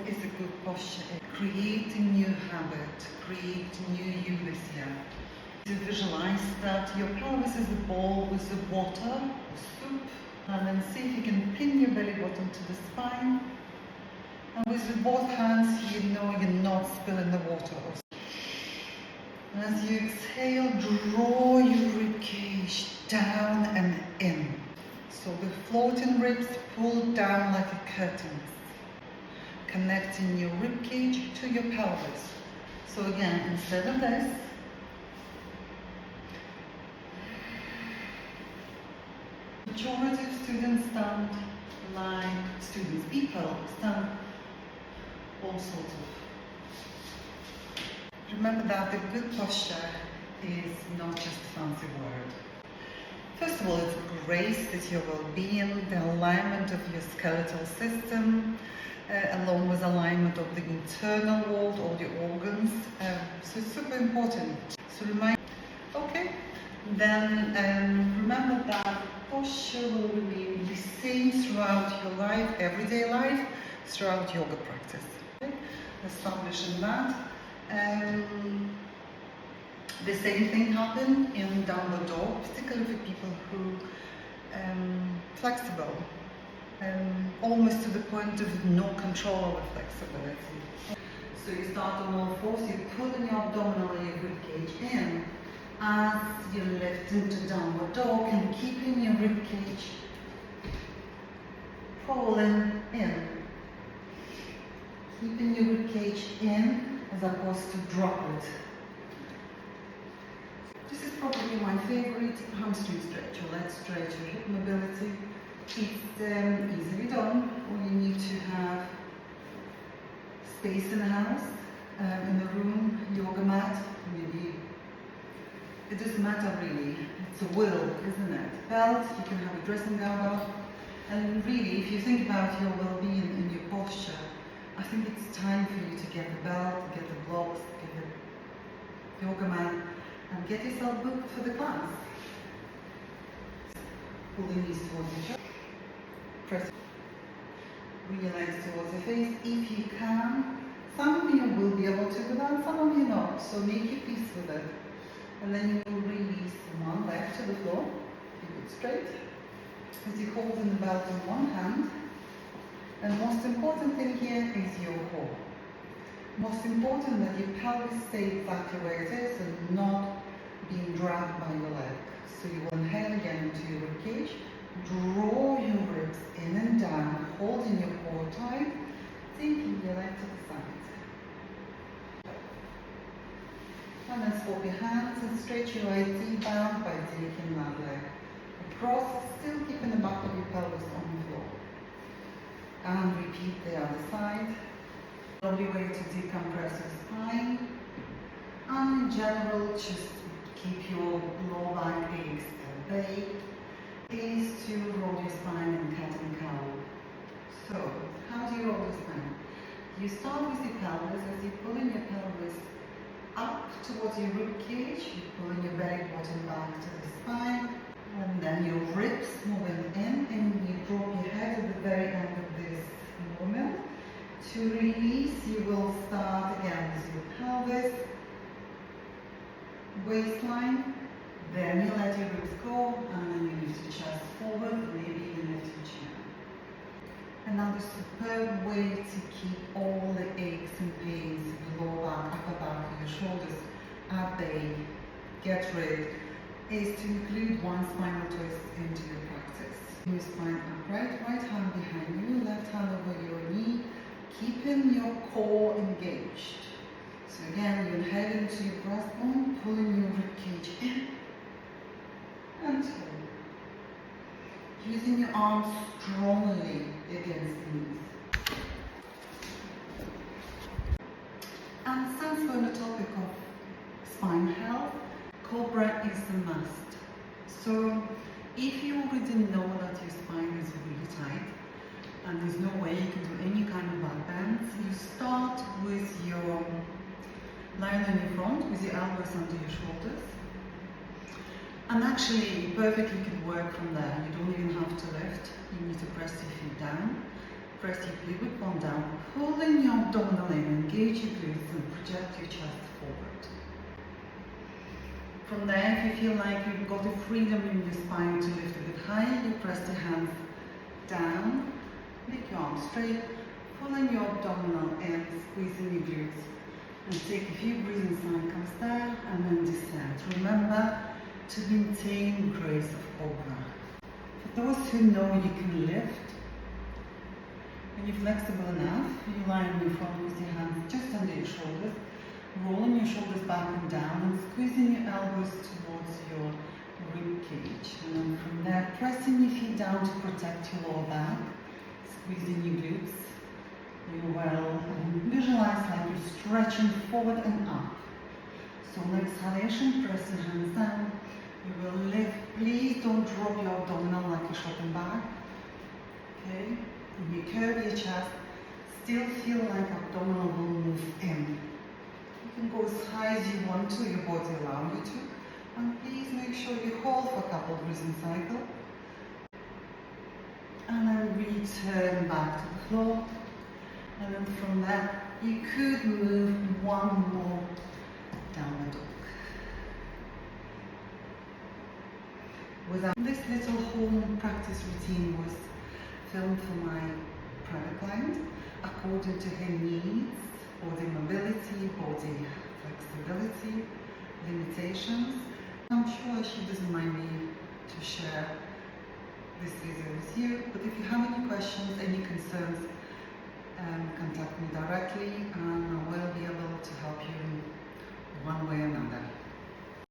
is a good posture? Create a new habit, create new you this year. To visualize that your pelvis is a bowl with the water or soup, and then see if you can pin your belly button to the spine. And with both hands, you know you're not spilling the water. And as you exhale, draw your rib cage down and in. So the floating ribs pull down like a curtain, connecting your rib cage to your pelvis. So again, instead of this, majority of students stand like people stand all sorts of. Remember that the good posture is not just a fancy word. First of all, it's grace, it's your well-being, the alignment of your skeletal system, along with alignment of the internal world, all the organs. So it's super important. So okay, then remember that posture will remain the same throughout your life, everyday life, throughout yoga practice. Okay? Establishing that. The same thing happened in downward dog, particularly for people who flexible, almost to the point of no control over flexibility. So you start on all fours, you pull in your abdominal and your ribcage in as you lift into downward dog and keeping your ribcage pulling in. Keeping your ribcage in as opposed to drop it. This is probably my favorite hamstring stretch, or leg stretch, or hip mobility. It's easily done. All you need to have space in the house, in the room, yoga mat, maybe. It doesn't matter really. It's a will, isn't it? Belt, you can have a dressing gown on. And really, if you think about your well-being and your posture, I think it's time for you to get the belt, get the blocks, get the yoga mat, and get yourself booked for the class. Pull the knees towards each other. Press. Bring your legs towards your face if you can. Some of you will be able to do that, some of you not. So make your peace with it. And then you will release one leg to the floor. Keep it straight. As you hold in the belt in one hand. And the most important thing here is your core. Most important that your pelvis stays exactly where it is and not being dragged by your leg. So you will inhale again into your ribcage, draw your ribs in and down, holding your core tight, taking your leg to the side. And then swap your hands and stretch your right knee down by taking that leg across, still keeping the back of your pelvis on the floor. And repeat the other side. Lovely way to decompress your spine. And in general, just keep your lower back aches at bay, is to roll your spine in cat and cow. So, how do you roll your spine? You start with your pelvis. As you pull in your pelvis up towards your rib cage, you pull in your belly button back to the spine, and then your ribs moving in, and you drop your head at the very end of this movement. To release, you will start again with your pelvis, waistline, then you let your ribs go, and then you lift your chest forward, maybe you lift your chin. Another superb way to keep all the aches and pains of the lower back, upper back, and your shoulders at bay, get rid, is to include one spinal twist into your practice. Your spine upright, right hand behind you, left hand over your knee, keeping your core engaged. So again, you inhale into your breastbone, pulling your ribcage in and hold. Using your arms strongly against the knees. And since we're on the topic of spine health, Cobra is a must. So if you already know that your spine is really tight and there's no way you can do any kind of back bends, you start with your lying on your front with your elbows under your shoulders. And actually, perfectly can work from there. You don't even have to lift. You need to press your feet down. Press your pubic bone down, pulling your abdominal in, engage your glutes and project your chest forward. From there, if you feel like you've got the freedom in your spine to lift a bit higher, you press the hands down, make your arms straight, pulling your abdominal in, squeezing your glutes. And take a few breathing cycles there and then descend. Remember to maintain grace of Cobra. For those who know you can lift, when you're flexible enough, you lie on your front with your hands just under your shoulders, rolling your shoulders back and down and squeezing your elbows towards your rib cage. And then from there, pressing your feet down to protect your lower back, squeezing your glutes. You will visualize like you're stretching forward and up. So on exhalation, press your hands down. You will lift. Please don't drop your abdominal like you're shotting back. Okay? When you curve your chest, still feel like abdominal will move in. You can go as high as you want to, your body allows you to. And please make sure you hold for a couple of breathing cycles. And then return back to the floor. And then from there, you could move one more downward dog. This little home practice routine was filmed for my private client according to her needs, body mobility, body flexibility, limitations. I'm sure she doesn't mind me to share this video with you, but if you have any questions, any concerns, contact me directly and I will be able to help you one way or another.